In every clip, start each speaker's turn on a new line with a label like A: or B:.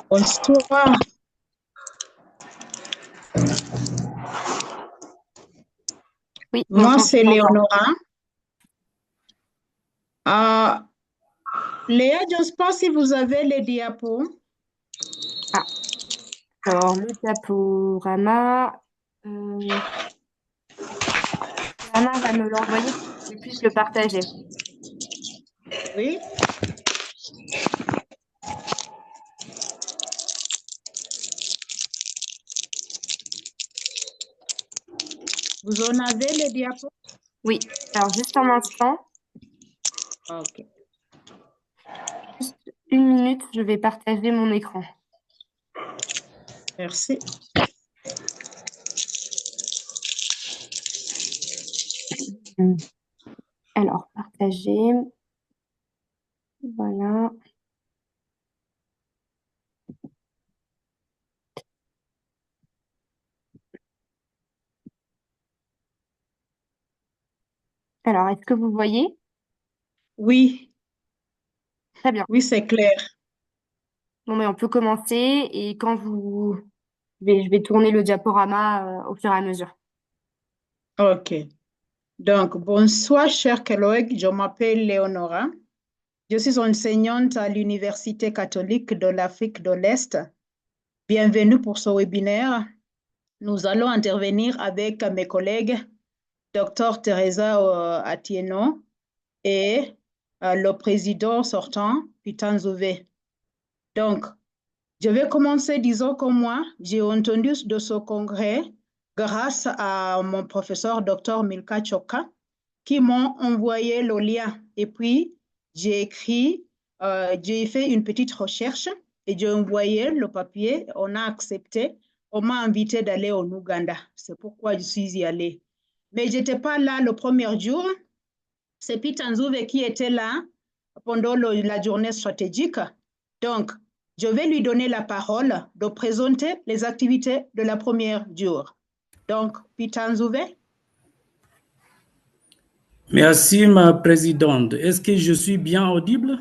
A: Bonsoir.
B: Oui,
A: Moi,
B: bonjour,
A: c'est
B: je t'entends.
A: Léonora. Euh, Léa, je ne sais pas si vous avez les diapos.
B: Ah, alors le diaporama, euh, Anna va me l'envoyer pour que je puisse le partager.
A: Oui. Vous en avez les diapos?
B: Oui, alors juste un instant,
A: Ok.
B: juste une minute, je vais partager mon écran.
A: Merci.
B: Alors, partager, voilà. Alors, est-ce que vous voyez?
A: Oui,
B: Très bien.
A: oui, c'est clair.
B: Bon, mais on peut commencer et quand je vais tourner le diaporama au fur et à mesure.
A: Ok. Donc, bonsoir, cher collègue. Je m'appelle Léonora. Je suis enseignante à l'Université catholique de l'Afrique de l'Est. Bienvenue pour ce webinaire. Nous allons intervenir avec mes collègues, Dr. Teresa Atieno et le président sortant, Pitan Zouvé. Donc, je vais commencer disant que moi, j'ai entendu de ce congrès grâce à mon professeur Dr. Milka Choka qui m'ont envoyé le lien. Et puis, j'ai fait une petite recherche et j'ai envoyé le papier. On a accepté. On m'a invité d'aller au Ouganda. C'est pourquoi je suis y allée. Mais je n'étais pas là le premier jour. C'est Peter Nzouve qui était là pendant la journée stratégique. Donc, je vais lui donner la parole de présenter les activités de la première jour. Donc, Peter Nzouve.
C: Merci, ma présidente. Est-ce que je suis bien audible?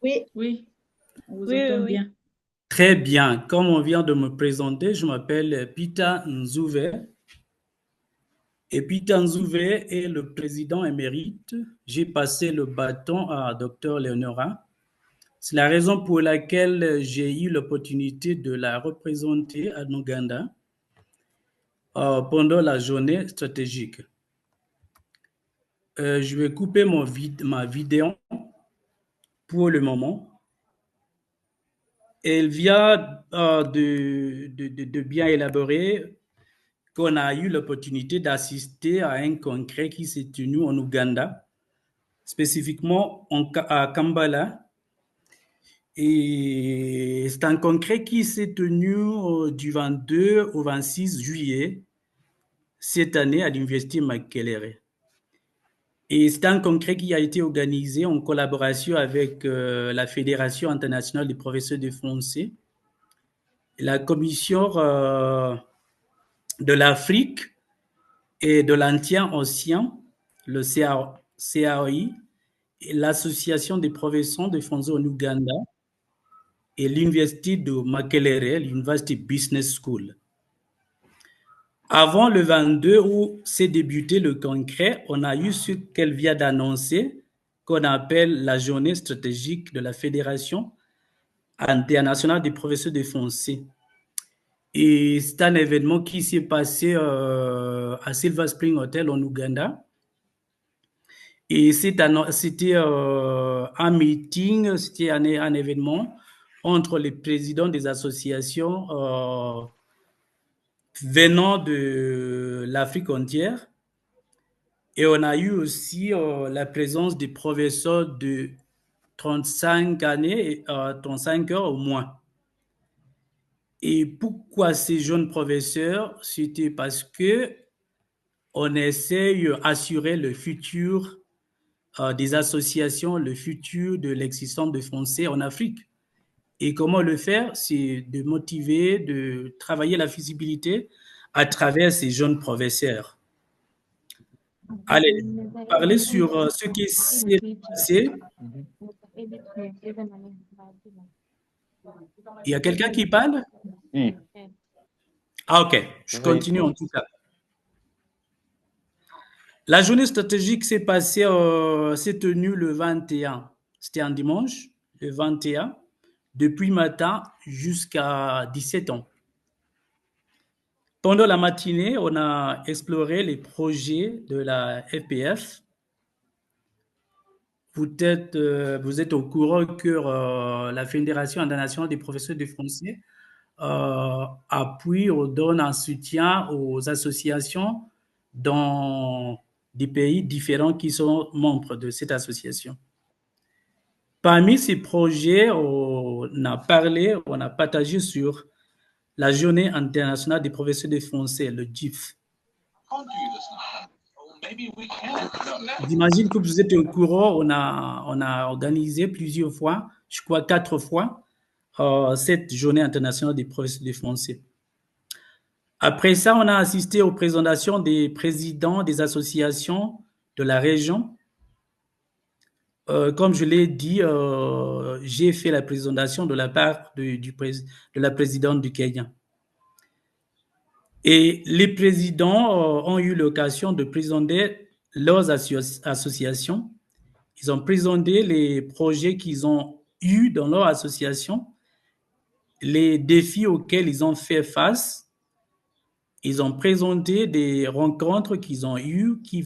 A: Oui,
D: Oui, on vous
A: oui,
D: entend
A: oui.
D: bien.
C: Très bien. Comme on vient de me présenter, je m'appelle Peter Nzouve. Et Peter Nzouve est le président émérite. J'ai passé le bâton à Dr. Leonora. C'est la raison pour laquelle j'ai eu l'opportunité de la représenter à Ouganda pendant la journée stratégique. Je vais couper ma vidéo pour le moment. Elle vient de bien élaborer qu'on a eu l'opportunité d'assister à un congrès qui s'est tenu en Ouganda, spécifiquement à Kampala. Et c'est un congrès qui s'est tenu du 22 au 26 juillet cette année à l'Université Makerere. Et c'est un congrès qui a été organisé en collaboration avec la Fédération internationale des professeurs de français, la Commission de l'Afrique et de l'Indien Océan, le CAOI, et l'Association des professeurs de français en Ouganda et l'Université de Makerere, l'University Business School. Avant le 22 où s'est débuté le congrès, on a eu ce qu'elle vient d'annoncer, qu'on appelle la journée stratégique de la Fédération internationale des professeurs de français. Et c'est un événement qui s'est passé à Silver Spring Hotel en Ouganda. Et c'était un meeting, c'était un événement entre les présidents des associations venant de l'Afrique entière. Et on a eu aussi la présence des professeurs de 35 années, 35 heures au moins. Et pourquoi ces jeunes professeurs? C'était parce que on essaye d'assurer le futur des associations, le futur de l'existence de français en Afrique. Et comment le faire? C'est de motiver, de travailler la visibilité à travers ces jeunes professeurs. Allez, parler sur ce qui s'est passé Il y a quelqu'un qui parle?
D: Oui.
C: Ah, ok. Je continue en tout cas. La journée stratégique s'est tenue le 21. C'était un dimanche, le 21, depuis matin jusqu'à 17 ans. Pendant la matinée, on a exploré les projets de la FPF. Vous êtes au courant que la Fédération internationale des professeurs de français appuie ou donne un soutien aux associations dans des pays différents qui sont membres de cette association. Parmi ces projets, on a partagé sur la Journée internationale des professeurs de français, le GIF. J'imagine que vous êtes au courant, on a organisé plusieurs fois, je crois 4 fois, cette Journée internationale des professeurs de français. Après ça, on a assisté aux présentations des présidents des associations de la région. Comme je l'ai dit, j'ai fait la présentation de la part de la présidente du Kenya. Et les présidents ont eu l'occasion de présenter leurs associations. Ils ont présenté les projets qu'ils ont eus dans leur association, les défis auxquels ils ont fait face. Ils ont présenté des rencontres qu'ils ont eues qui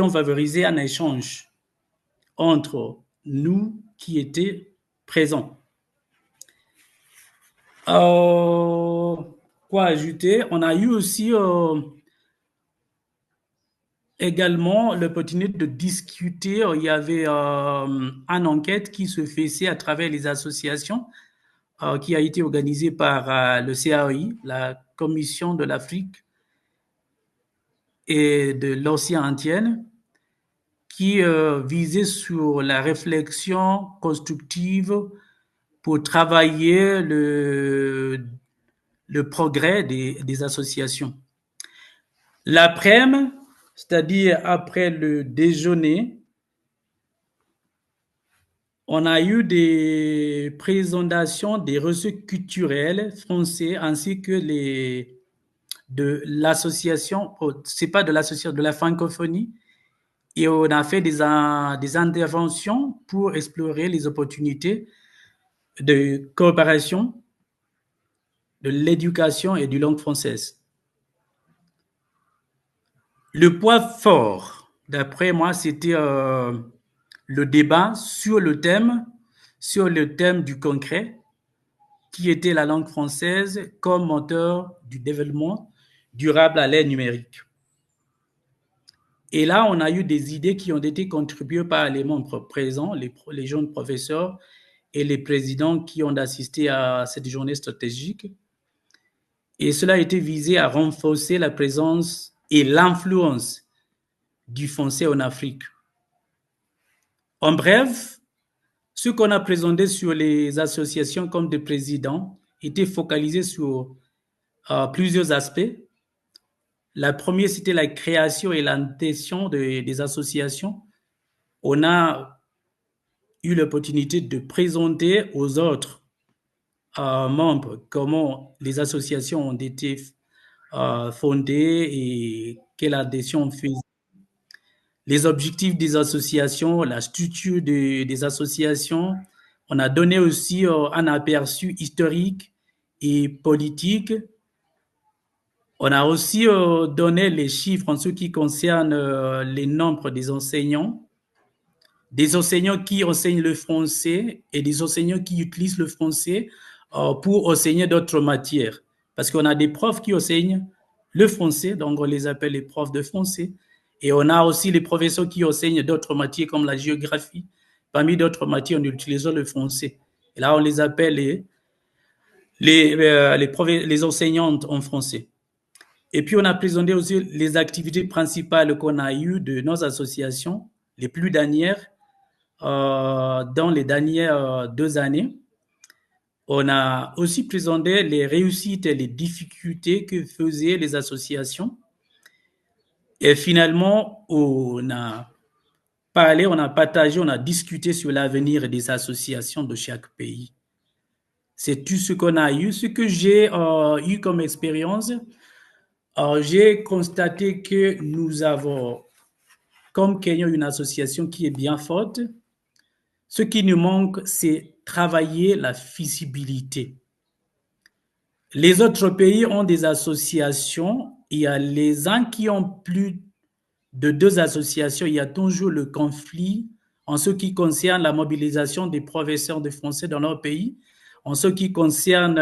C: ont favorisé un échange entre nous qui étaient présents. Quoi ajouter? On a eu aussi également l'opportunité de discuter. Il y avait une enquête qui se faisait à travers les associations qui a été organisée par le CAI, la Commission de l'Afrique et de l'Océan Indien, qui visait sur la réflexion constructive pour travailler le progrès des associations. L'après-midi, c'est-à-dire après le déjeuner, on a eu des présentations des reçus culturels français ainsi que de l'association, c'est pas de l'association, de la francophonie, et on a fait des interventions pour explorer les opportunités de coopération de l'éducation et du langue française. Le point fort, d'après moi, c'était le débat sur le thème du concret, qui était la langue française comme moteur du développement durable à l'ère numérique. Et là, on a eu des idées qui ont été contribuées par les membres présents, les jeunes professeurs et les présidents qui ont assisté à cette journée stratégique. Et cela a été visé à renforcer la présence et l'influence du français en Afrique. En bref, ce qu'on a présenté sur les associations comme des présidents était focalisé sur plusieurs aspects. La première, c'était la création et l'intention des associations. On a eu l'opportunité de présenter aux autres membres comment les associations ont été fondées et quelle adhésion on faisait. Les objectifs des associations, la structure des associations. On a donné aussi un aperçu historique et politique. On a aussi donné les chiffres en ce qui concerne les nombres des enseignants qui enseignent le français et des enseignants qui utilisent le français pour enseigner d'autres matières. Parce qu'on a des profs qui enseignent le français, donc on les appelle les profs de français. Et on a aussi les professeurs qui enseignent d'autres matières comme la géographie. Parmi d'autres matières, on utilise le français. Et là, on les appelle les enseignantes en français. Et puis, on a présenté aussi les activités principales qu'on a eues de nos associations, les plus dernières, dans les dernières 2 années. On a aussi présenté les réussites et les difficultés que faisaient les associations. Et finalement, on a parlé, on a partagé, on a discuté sur l'avenir des associations de chaque pays. C'est tout ce qu'on a eu. Ce que j'ai eu comme expérience, j'ai constaté que nous avons, comme Kenya, une association qui est bien forte. Ce qui nous manque, c'est travailler la visibilité. Les autres pays ont des associations. Il y a les uns qui ont plus de 2 associations. Il y a toujours le conflit en ce qui concerne la mobilisation des professeurs de français dans leur pays, en ce qui concerne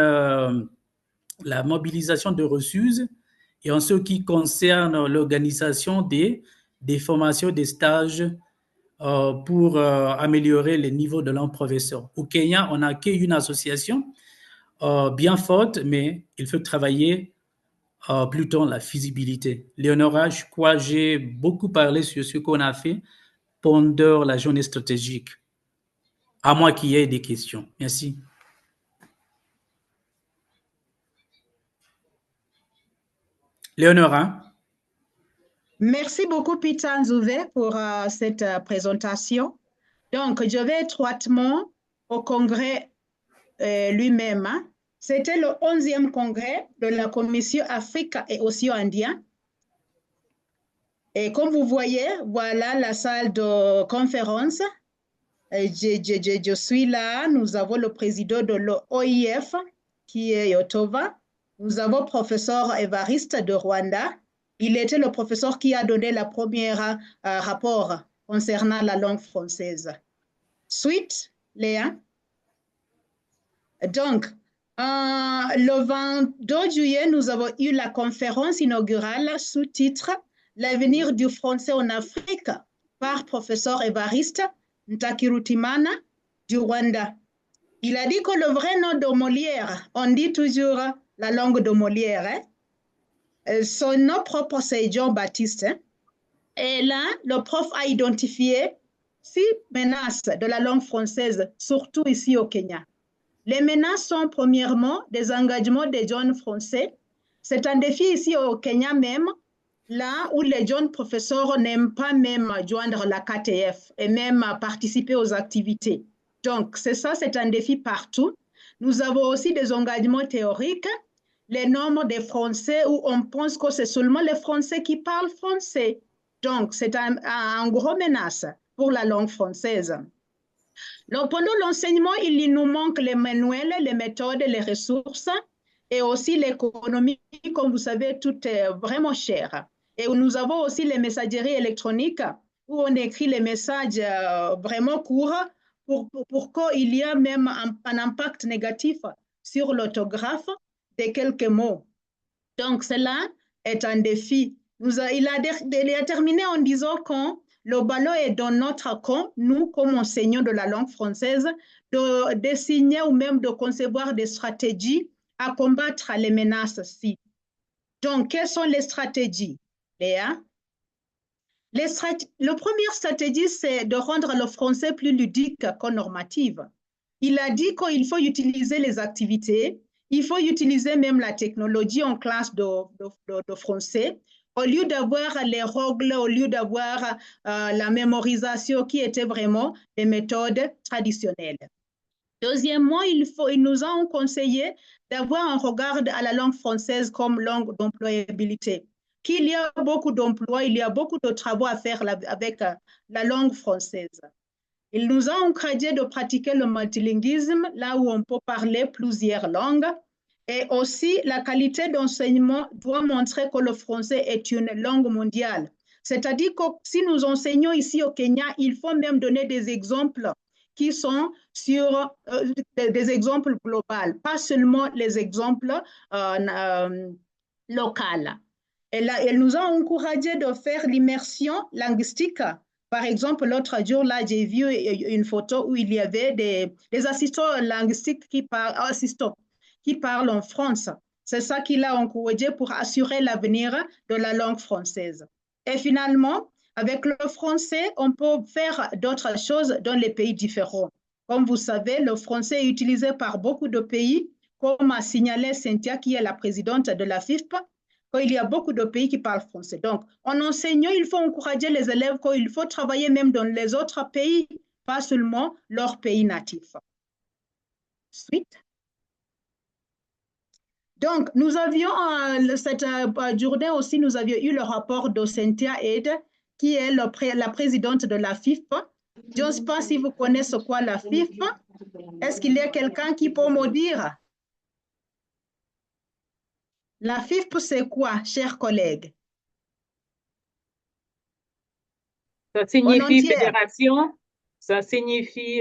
C: la mobilisation de ressources et en ce qui concerne l'organisation des formations, des stages pour améliorer les niveaux de leurs professeurs. Au Kenya, on n'a qu'une association bien forte, mais il faut travailler plutôt la visibilité. Léonora, je crois que j'ai beaucoup parlé sur ce qu'on a fait pendant la journée stratégique. À moins qu'il y ait des questions. Merci. Léonora.
A: Merci beaucoup, Peter Nzouvé, pour cette présentation. Donc, je vais étroitement au congrès lui-même. Hein. C'était le 11e congrès de la Commission Afrique et Océan Indien. Et comme vous voyez, voilà la salle de conférence. Je suis là. Nous avons le président de l'OIF, qui est Yotova. Nous avons le professeur Évariste de Rwanda. Il était le professeur qui a donné le premier rapport concernant la langue française. Suite, Léa. Donc, le 22 juillet, nous avons eu la conférence inaugurale sous-titre « L'avenir du français en Afrique » par professeur Évariste Ntakirutimana du Rwanda. Il a dit que le vrai nom de Molière, on dit toujours la langue de Molière, hein? Son nom propre, c'est Jean-Baptiste. Hein? Et là, le prof a identifié 6 menaces de la langue française, surtout ici au Kenya. Les menaces sont premièrement des engagements des jeunes français. C'est un défi ici au Kenya même, là où les jeunes professeurs n'aiment pas même joindre la KTF et même participer aux activités. Donc, c'est un défi partout. Nous avons aussi des engagements théoriques, les normes des Français où on pense que c'est seulement les Français qui parlent français. Donc, c'est un gros menace pour la langue française. Donc, pendant l'enseignement, il nous manque les manuels, les méthodes, les ressources et aussi l'économie, comme vous savez, tout est vraiment cher. Et nous avons aussi les messageries électroniques où on écrit les messages vraiment courts pour qu'il y ait même un impact négatif sur l'orthographe de quelques mots. Donc, cela est un défi. Il a terminé en disant que le ballon est dans notre camp, nous, comme enseignants de la langue française, de dessiner ou même de concevoir des stratégies à combattre les menaces-ci. Donc, quelles sont les stratégies, Léa? La première stratégie, c'est de rendre le français plus ludique que normatif. Il a dit qu'il faut utiliser les activités, il faut utiliser même la technologie en classe de français, au lieu d'avoir les règles, au lieu d'avoir la mémorisation qui était vraiment des méthodes traditionnelles. Deuxièmement, il nous a conseillé d'avoir un regard à la langue française comme langue d'employabilité. Qu'il y a beaucoup d'emplois, il y a beaucoup de travaux à faire avec la langue française. Il nous a encouragé de pratiquer le multilinguisme, là où on peut parler plusieurs langues. Et aussi, la qualité d'enseignement doit montrer que le français est une langue mondiale. C'est-à-dire que si nous enseignons ici au Kenya, il faut même donner des exemples qui sont sur des exemples globaux, pas seulement les exemples locaux. Elle nous a encouragé de faire l'immersion linguistique. Par exemple, l'autre jour, là, j'ai vu une photo où il y avait des assistants linguistiques qui parlent en France. C'est ça qu'il a encouragé pour assurer l'avenir de la langue française. Et finalement, avec le français, on peut faire d'autres choses dans les pays différents. Comme vous savez, le français est utilisé par beaucoup de pays, comme a signalé Cynthia, qui est la présidente de la FIFP. qu'il y a beaucoup de pays qui parlent français. Donc, en enseignant, il faut encourager les élèves qu'il faut travailler même dans les autres pays, pas seulement leur pays natif. Suite. Donc, nous avions, cette journée aussi, nous avions eu le rapport de Cynthia Ed, qui est la présidente de la FIFP. Je ne sais pas si vous connaissez quoi la FIFP. Est-ce qu'il y a quelqu'un qui peut me dire? La FIFP, c'est quoi, chers collègues?
D: Ça signifie fédération, ça signifie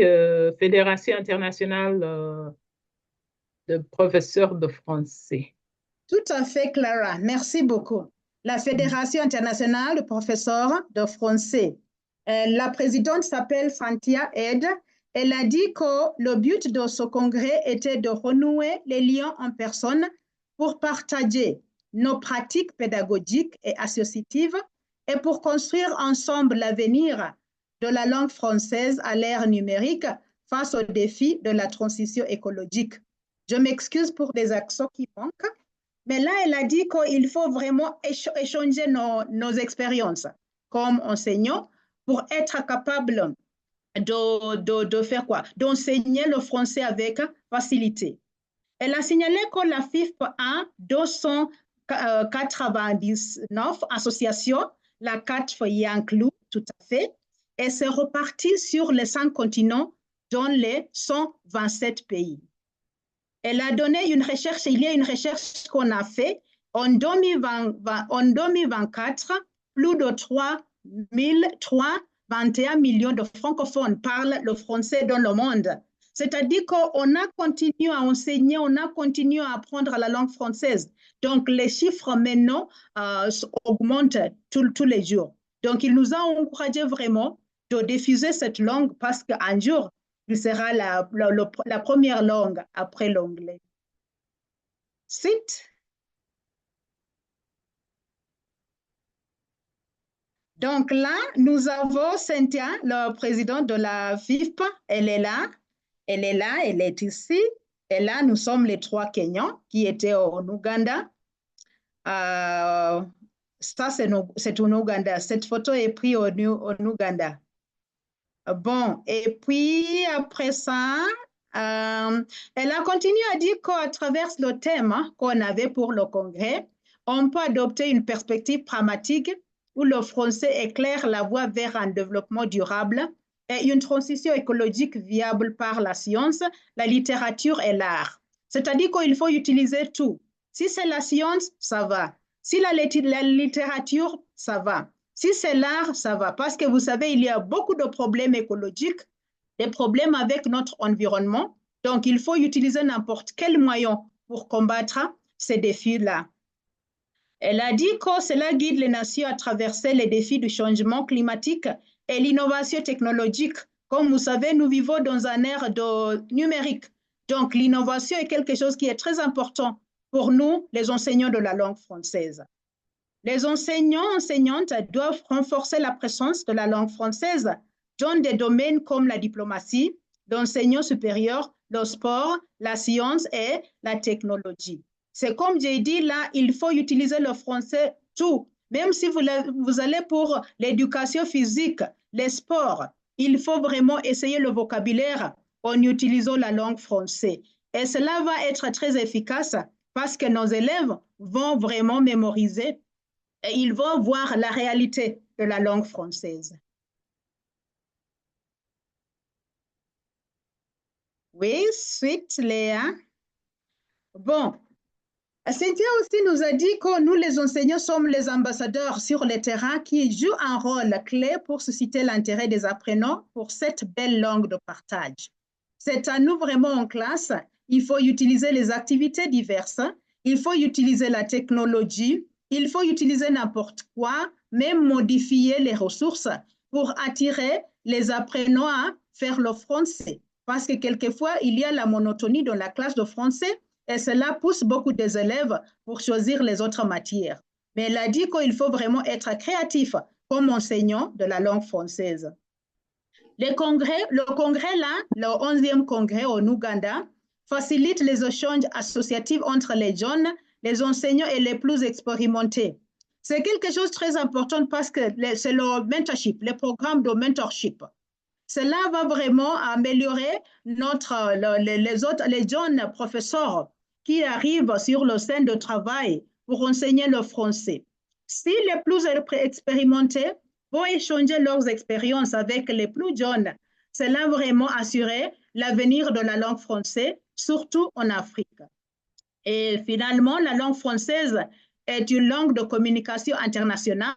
D: Fédération internationale de professeurs de français.
A: Tout à fait, Clara. Merci beaucoup. La Fédération internationale de professeurs de français. La présidente s'appelle Cynthia Ed. Elle a dit que le but de ce congrès était de renouer les liens en personne pour partager nos pratiques pédagogiques et associatives et pour construire ensemble l'avenir de la langue française à l'ère numérique face aux défis de la transition écologique. Je m'excuse pour les accents qui manquent, mais là, elle a dit qu'il faut vraiment échanger nos expériences comme enseignants pour être capable de faire quoi? D'enseigner le français avec facilité. Elle a signalé que la FIFP a 299 associations, la 4 y inclut tout à fait, et c'est reparti sur les 5 continents dans les 127 pays. Elle a donné une recherche, il y a une recherche qu'on a fait en 2024, plus de 21 millions de francophones parlent le français dans le monde. C'est-à-dire qu'on a continué à enseigner, on a continué à apprendre la langue française. Donc, les chiffres maintenant augmentent tous les jours. Donc, il nous a encouragé vraiment de diffuser cette langue parce qu'un jour, il sera la première langue après l'anglais. Suite. Donc là, nous avons Cynthia, la présidente de la FIFP. Elle est là, elle est ici. Et là, nous sommes les 3 Kenyans qui étaient en Ouganda. Ça, c'est en Ouganda. Cette photo est prise en Ouganda. Bon, et puis après ça, elle a continué à dire qu'à travers le thème qu'on avait pour le congrès, on peut adopter une perspective pragmatique où le français éclaire la voie vers un développement durable et une transition écologique viable par la science, la littérature et l'art. C'est-à-dire qu'il faut utiliser tout. Si c'est la science, ça va. Si la littérature, ça va. Si c'est l'art, ça va. Parce que vous savez, il y a beaucoup de problèmes écologiques, des problèmes avec notre environnement. Donc, il faut utiliser n'importe quel moyen pour combattre ces défis-là. Elle a dit que cela guide les nations à traverser les défis du changement climatique et l'innovation technologique. Comme vous savez, nous vivons dans une ère numérique. Donc, l'innovation est quelque chose qui est très important pour nous, les enseignants de la langue française. Les enseignants, enseignantes doivent renforcer la présence de la langue française dans des domaines comme la diplomatie, l'enseignement supérieur, le sport, la science et la technologie. C'est comme j'ai dit là, il faut utiliser le français tout. Même si vous allez pour l'éducation physique, les sports, il faut vraiment essayer le vocabulaire en utilisant la langue française. Et cela va être très efficace parce que nos élèves vont vraiment mémoriser et ils vont voir la réalité de la langue française. Oui, suite, Léa. Bon, Cynthia aussi nous a dit que nous, les enseignants, sommes les ambassadeurs sur le terrain qui jouent un rôle clé pour susciter l'intérêt des apprenants pour cette belle langue de partage. C'est à nous vraiment en classe. Il faut utiliser les activités diverses. Il faut utiliser la technologie. Il faut utiliser n'importe quoi, même modifier les ressources pour attirer les apprenants à faire le français. Parce que quelquefois, il y a la monotonie dans la classe de français et cela pousse beaucoup des élèves pour choisir les autres matières. Mais elle a dit qu'il faut vraiment être créatif comme enseignant de la langue française. Le congrès là, le 11e congrès en Ouganda, facilite les échanges associatifs entre les jeunes les enseignants et les plus expérimentés. C'est quelque chose de très important parce que c'est le mentorship, les programmes de mentorship. Cela va vraiment améliorer les jeunes professeurs qui arrivent sur le scène de travail pour enseigner le français. Si les plus expérimentés vont échanger leurs expériences avec les plus jeunes, cela va vraiment assurer l'avenir de la langue française, surtout en Afrique. Et finalement, la langue française est une langue de communication internationale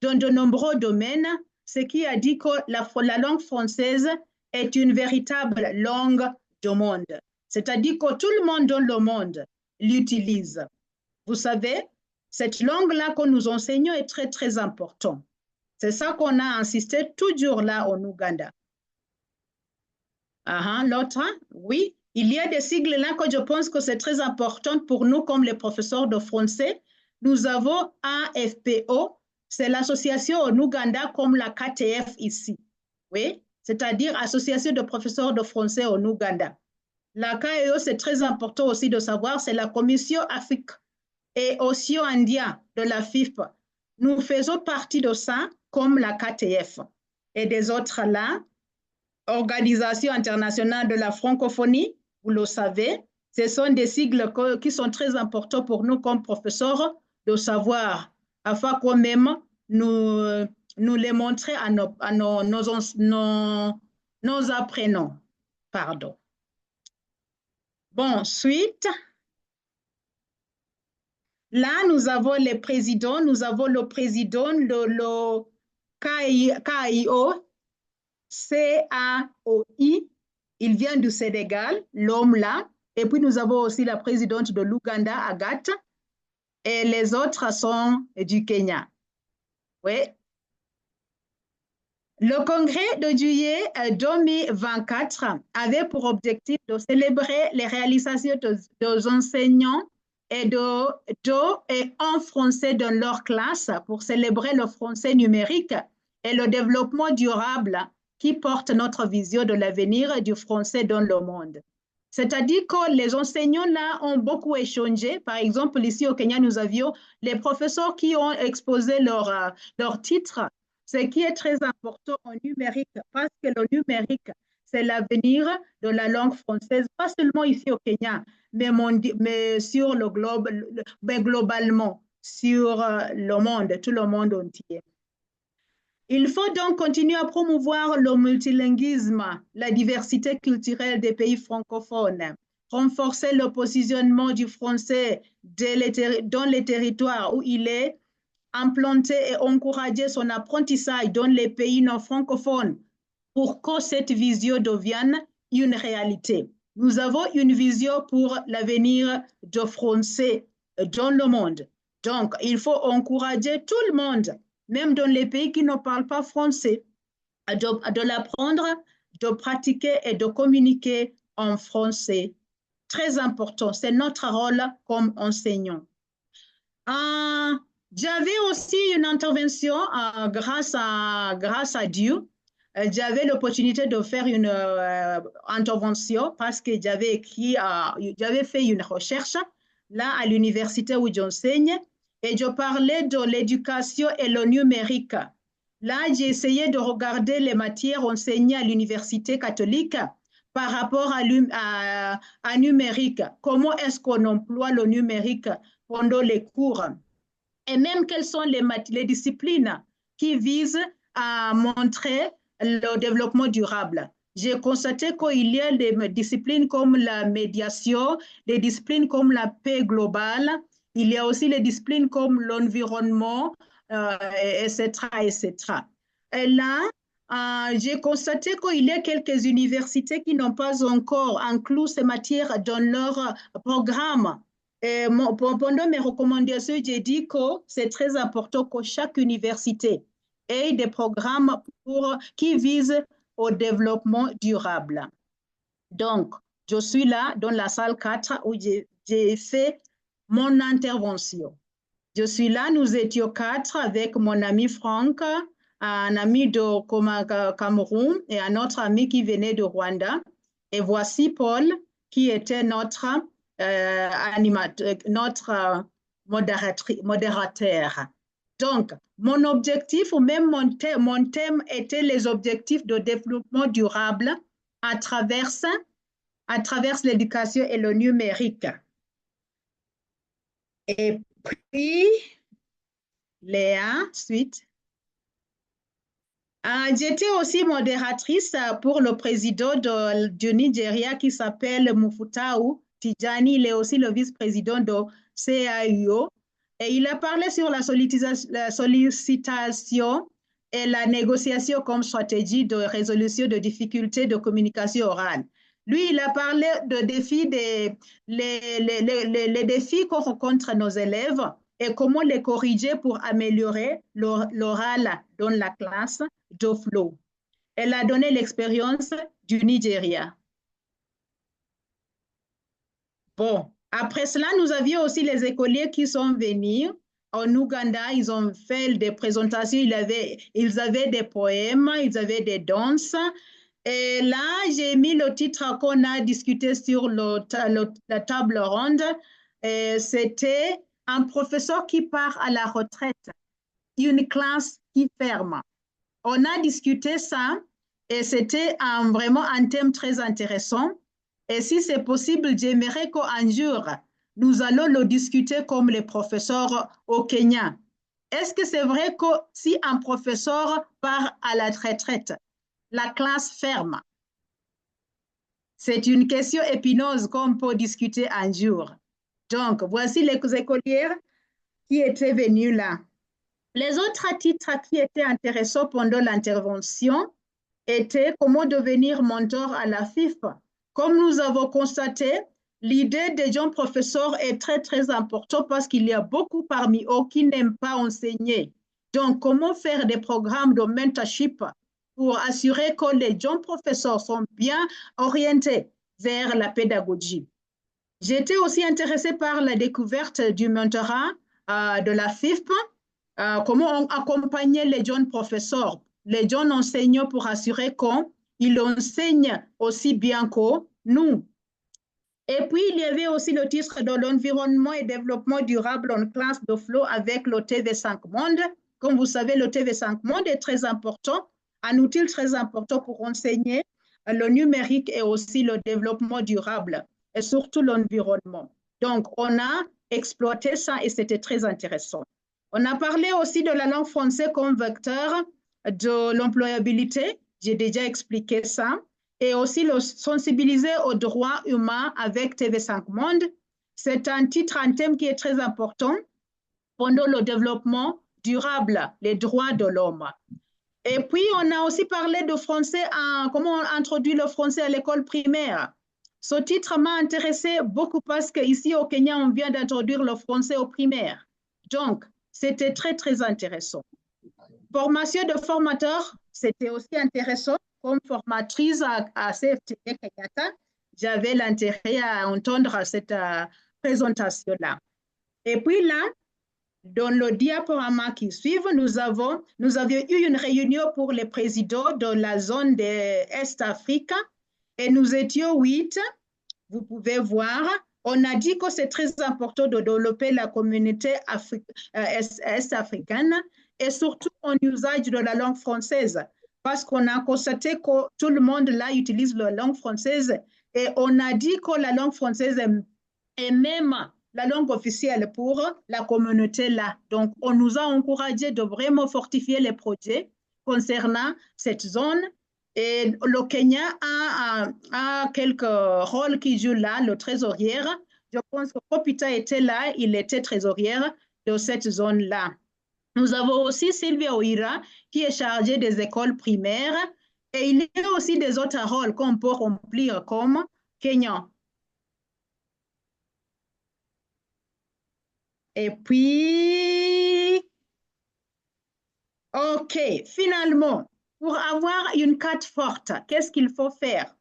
A: dans de nombreux domaines, ce qui a dit que la langue française est une véritable langue du monde. C'est-à-dire que tout le monde dans le monde l'utilise. Vous savez, cette langue-là que nous enseignons est très, très importante. C'est ça qu'on a insisté toujours là en Ouganda. L'autre, oui. Il y a des sigles là que je pense que c'est très important pour nous comme les professeurs de français. Nous avons AFPO, c'est l'association en Ouganda comme la KTF ici. Oui, c'est-à-dire Association de professeurs de français en Ouganda. La KEO, c'est très important aussi de savoir, c'est la Commission Afrique et Océan Indien de la FIF. Nous faisons partie de ça comme la KTF. Et des autres là, Organisation internationale de la francophonie, vous le savez, ce sont des sigles qui sont très importants pour nous comme professeurs de savoir, afin quand même nous les montrer à nos apprenants. Pardon. Bon, suite. Là, nous avons les présidents. Nous avons le président de le KIO, CAOI, il vient du Sénégal, l'homme là. Et puis nous avons aussi la présidente de l'Ouganda, Agathe. Et les autres sont du Kenya. Oui. Le congrès de juillet 2024 avait pour objectif de célébrer les réalisations des enseignants et en français dans leur classe pour célébrer le français numérique et le développement durable qui porte notre vision de l'avenir du français dans le monde. C'est-à-dire que les enseignants là ont beaucoup échangé. Par exemple, ici au Kenya, nous avions les professeurs qui ont exposé leur titre, ce qui est très important en numérique, parce que le numérique, c'est l'avenir de la langue française, pas seulement ici au Kenya, mais sur le globe, mais globalement, sur le monde, tout le monde entier. Il faut donc continuer à promouvoir le multilinguisme, la diversité culturelle des pays francophones, renforcer le positionnement du français dans les territoires où il est implanté et encourager son apprentissage dans les pays non francophones pour que cette vision devienne une réalité. Nous avons une vision pour l'avenir du français dans le monde. Donc, il faut encourager tout le monde, même dans les pays qui ne parlent pas français, de l'apprendre, de pratiquer et de communiquer en français. Très important, c'est notre rôle comme enseignant. J'avais aussi une intervention grâce à Dieu. J'avais l'opportunité de faire une intervention parce que j'avais fait une recherche là à l'université où j'enseigne. Et je parlais de l'éducation et le numérique. Là, j'ai essayé de regarder les matières enseignées à l'université catholique par rapport à numérique. Comment est-ce qu'on emploie le numérique pendant les cours? Et même quelles sont les disciplines qui visent à montrer le développement durable. J'ai constaté qu'il y a des disciplines comme la médiation, des disciplines comme la paix globale. Il y a aussi les disciplines comme l'environnement, etc., etc. Et là, j'ai constaté qu'il y a quelques universités qui n'ont pas encore inclus ces matières dans leur programme. Et pendant mes recommandations, j'ai dit que c'est très important que chaque université ait des programmes qui visent au développement durable. Donc, je suis là dans la salle 4 où j'ai fait mon intervention. Je suis là, nous étions 4 avec mon ami Franck, un ami de Cameroun et un autre ami qui venait de Rwanda. Et voici Paul, qui était notre notre modérateur. Donc, mon objectif ou même mon thème était les objectifs de développement durable à travers l'éducation et le numérique. Et puis, Léa, suite. J'étais aussi modératrice pour le président du Nigeria qui s'appelle Mufutau Tijani. Il est aussi le vice-président de CAUO. Et il a parlé sur la sollicitation et la négociation comme stratégie de résolution de difficultés de communication orale. Lui, il a parlé de défis, les défis qu'on rencontre nos élèves et comment les corriger pour améliorer l'oral dans la classe de Flo. Elle a donné l'expérience du Nigeria. Bon, après cela, nous avions aussi les écoliers qui sont venus en Ouganda. Ils ont fait des présentations, ils avaient des poèmes, ils avaient des danses. Et là, j'ai mis le titre qu'on a discuté sur la table ronde. C'était un professeur qui part à la retraite, une classe qui ferme. On a discuté ça et c'était vraiment un thème très intéressant. Et si c'est possible, j'aimerais qu'un jour, nous allons le discuter comme les professeurs au Kenya. Est-ce que c'est vrai que si un professeur part à la retraite, la classe ferme? C'est une question épineuse qu'on peut discuter un jour. Donc, voici les écolières qui étaient venues là. Les autres titres qui étaient intéressants pendant l'intervention étaient comment devenir mentor à la FIF. Comme nous avons constaté, l'idée des jeunes professeurs est très, très importante parce qu'il y a beaucoup parmi eux qui n'aiment pas enseigner. Donc, comment faire des programmes de mentorship pour assurer que les jeunes professeurs sont bien orientés vers la pédagogie. J'étais aussi intéressée par la découverte du mentorat de la FIFP, comment accompagner les jeunes professeurs, les jeunes enseignants pour assurer qu'ils enseignent aussi bien que nous. Et puis, il y avait aussi le titre de l'environnement et développement durable en classe de Flo avec le TV5 Monde. Comme vous savez, le TV5 Monde est très important, un outil très important pour enseigner le numérique et aussi le développement durable et surtout l'environnement. Donc, on a exploité ça et c'était très intéressant. On a parlé aussi de la langue française comme vecteur de l'employabilité. J'ai déjà expliqué ça. Et aussi le sensibiliser aux droits humains avec TV5 Monde. C'est un thème qui est très important pendant le développement durable, les droits de l'homme. Et puis, on a aussi parlé de français, comment on introduit le français à l'école primaire. Ce titre m'a intéressé beaucoup parce qu'ici au Kenya, on vient d'introduire le français au primaire. Donc, c'était très, très intéressant. Formation de formateurs, c'était aussi intéressant. Comme formatrice à CFTD Kenyatta, j'avais l'intérêt à entendre cette présentation-là. Et puis là, dans le diaporama qui suit, nous avions eu une réunion pour les présidents de la zone de Est-Afrique et nous étions 8. Vous pouvez voir, on a dit que c'est très important de développer la communauté est-africaine et surtout en usage de la langue française parce qu'on a constaté que tout le monde là utilise la langue française et on a dit que la langue française est même la langue officielle pour la communauté là. Donc, on nous a encouragé de vraiment fortifier les projets concernant cette zone. Et le Kenya a quelques rôles qui jouent là, le trésorier. Je pense que Kopita était là, il était trésorier de cette zone-là. Nous avons aussi Sylvia Oira qui est chargée des écoles primaires. Et il y a aussi des autres rôles qu'on peut remplir comme Kenya. Et puis, OK, finalement, pour avoir une carte forte, qu'est-ce qu'il faut faire?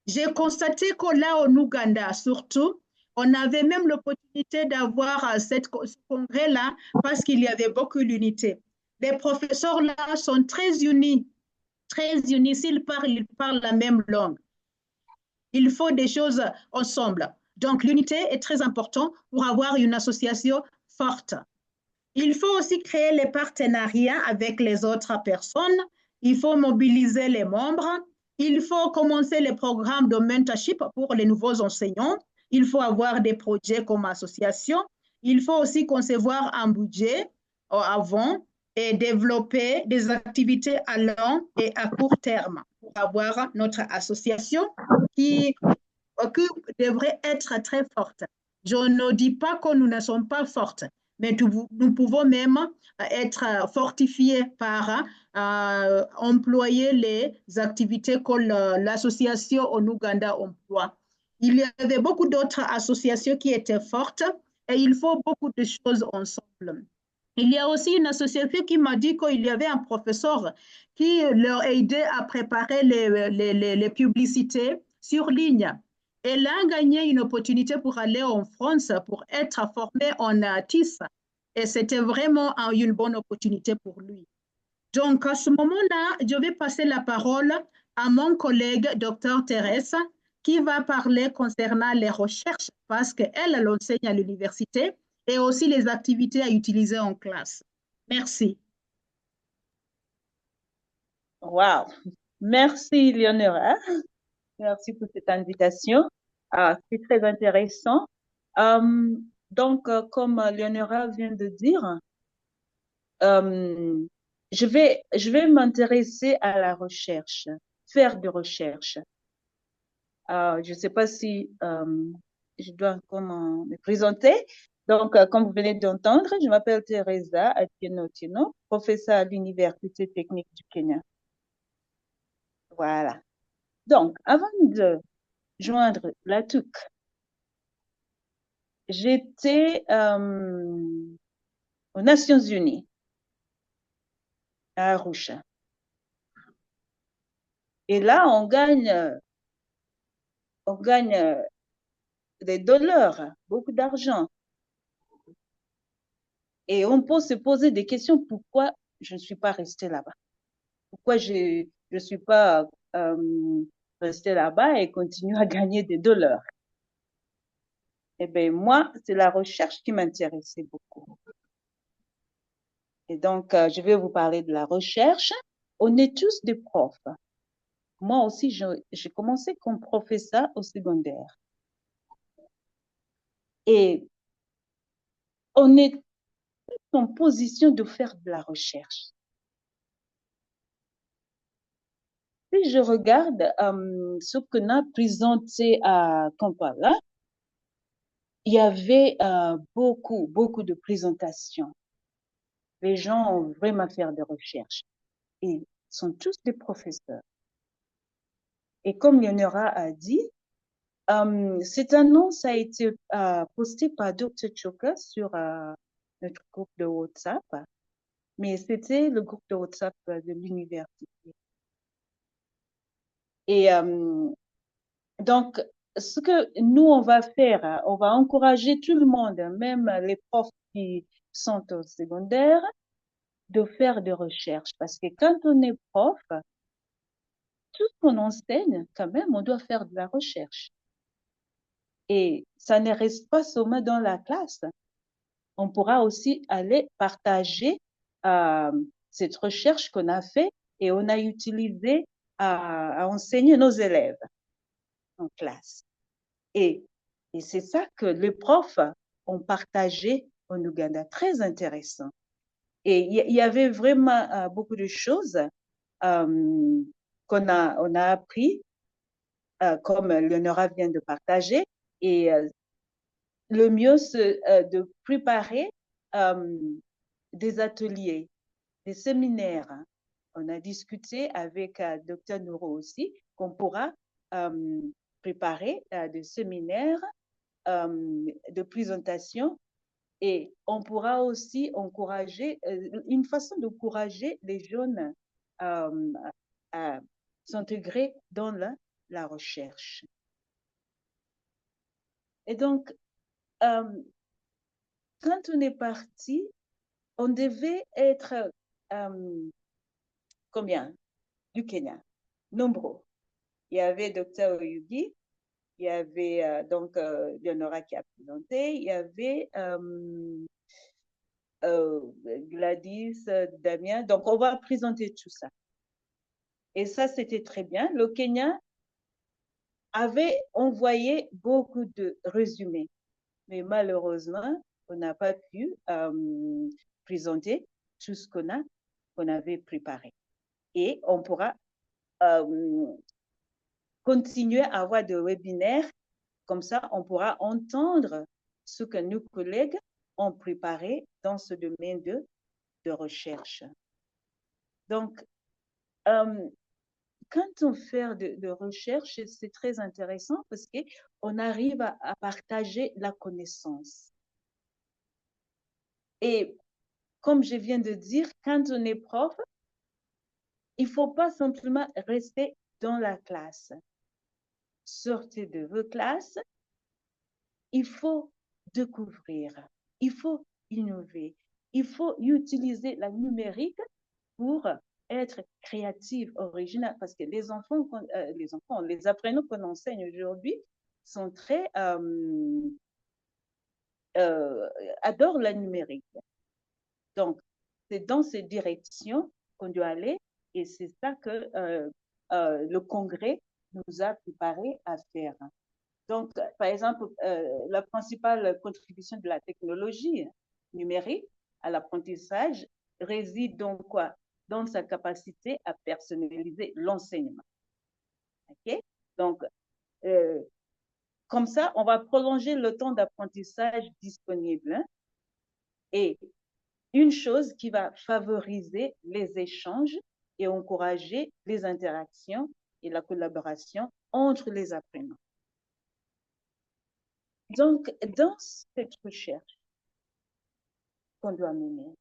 A: J'ai constaté que là, en Ouganda, surtout, on avait même l'opportunité d'avoir ce congrès-là parce qu'il y avait beaucoup d'unité. Les professeurs là sont très unis, s'ils parlent la même langue. Il faut des choses ensemble. Donc, l'unité est très importante pour avoir une association forte. Il faut aussi créer les partenariats avec les autres personnes. Il faut mobiliser les membres. Il faut commencer les programmes de mentorship pour les nouveaux enseignants. Il faut avoir des projets comme association. Il faut aussi concevoir un budget avant et développer des activités à long et à court terme pour avoir notre association qui devrait être très forte. Je ne dis pas que nous ne sommes pas fortes, mais nous pouvons même être fortifiés par employer les activités que l'association en Ouganda emploie. Il y avait beaucoup d'autres associations qui étaient fortes et il faut beaucoup de choses ensemble. Il y a aussi une association qui m'a dit qu'il y avait un professeur qui leur aidait à préparer les publicités sur ligne. Elle a gagné une opportunité pour aller en France pour être formée en artiste. Et c'était vraiment une bonne opportunité pour lui. Donc, à ce moment-là, je vais passer la parole à mon collègue, Dr. Thérèse, qui va parler concernant les recherches parce qu'elle enseigne à l'université et aussi les activités à utiliser en classe. Merci.
E: Wow. Merci, Léonora. Merci pour cette invitation. C'est très intéressant. Donc, comme Léonora vient de dire, je vais m'intéresser à la recherche, faire de recherche. Je ne sais pas si je dois comment me présenter. Donc, comme vous venez d'entendre, je m'appelle Teresa Atieno Otieno, professeure à l'Université technique du Kenya. Voilà. Donc, avant de joindre la TUC, j'étais aux Nations Unies, à Arusha. Et là, on gagne des dollars, beaucoup d'argent. Et on peut se poser des questions, pourquoi je ne suis pas restée là-bas? Pourquoi je ne suis pas restée là-bas et continue à gagner des dollars? Eh bien, moi, c'est la recherche qui m'intéressait beaucoup. Et donc, je vais vous parler de la recherche. On est tous des profs. Moi aussi, j'ai commencé comme professeur au secondaire. Et on est en position de faire de la recherche. Si je regarde ce qu'on a présenté à Kampala, il y avait beaucoup de présentations. Les gens ont vraiment fait des recherches. Ils sont tous des professeurs. Et comme Léonora a dit, cette annonce a été postée par Dr. Choka sur notre groupe de WhatsApp, mais c'était le groupe de WhatsApp de l'université. Et donc, ce que nous, on va faire, on va encourager tout le monde, même les profs qui sont au secondaire, de faire des recherches. Parce que quand on est prof, tout ce qu'on enseigne, quand même, on doit faire de la recherche. Et ça ne reste pas seulement dans la classe. On pourra aussi aller partager cette recherche qu'on a fait et on a utilisé à enseigner nos élèves en classe. Et c'est ça que les profs ont partagé en Ouganda, très intéressant. Et il y avait vraiment beaucoup de choses qu'on a appris, comme Léonora vient de partager. Et le mieux, c'est de préparer des ateliers, des séminaires. On a discuté avec Dr. Nouro aussi qu'on pourra préparer des séminaires de présentation et on pourra aussi encourager, une façon d'encourager les jeunes à s'intégrer dans la recherche. Et donc, quand on est parti, on devait être combien? Du Kenya, nombreux. Il y avait Dr. Oyugi, il y avait donc Leonora qui a présenté, il y avait Gladys, Damien. Donc, on va présenter tout ça. Et ça, c'était très bien. Le Kenya avait envoyé beaucoup de résumés, mais malheureusement, on n'a pas pu présenter tout ce qu'on avait préparé. Et on pourra continuer à avoir des webinaires. Comme ça, on pourra entendre ce que nos collègues ont préparé dans ce domaine de recherche. Donc, quand on fait de recherche, c'est très intéressant parce qu'on arrive à partager la connaissance. Et comme je viens de dire, quand on est prof, il ne faut pas simplement rester dans la classe. Sortez de vos classes, il faut découvrir, il faut innover, il faut utiliser la numérique pour être créatif, original, parce que les apprenants qu'on enseigne aujourd'hui sont très adorent la numérique. Donc, c'est dans cette direction qu'on doit aller et c'est ça que le congrès nous a préparé à faire. Donc, par exemple, la principale contribution de la technologie numérique à l'apprentissage réside dans quoi? Dans sa capacité à personnaliser l'enseignement. Okay? Donc, comme ça, on va prolonger le temps d'apprentissage disponible. Hein? Et une chose qui va favoriser les échanges et encourager les interactions et la collaboration entre les apprenants. Donc, dans cette recherche qu'on doit mener,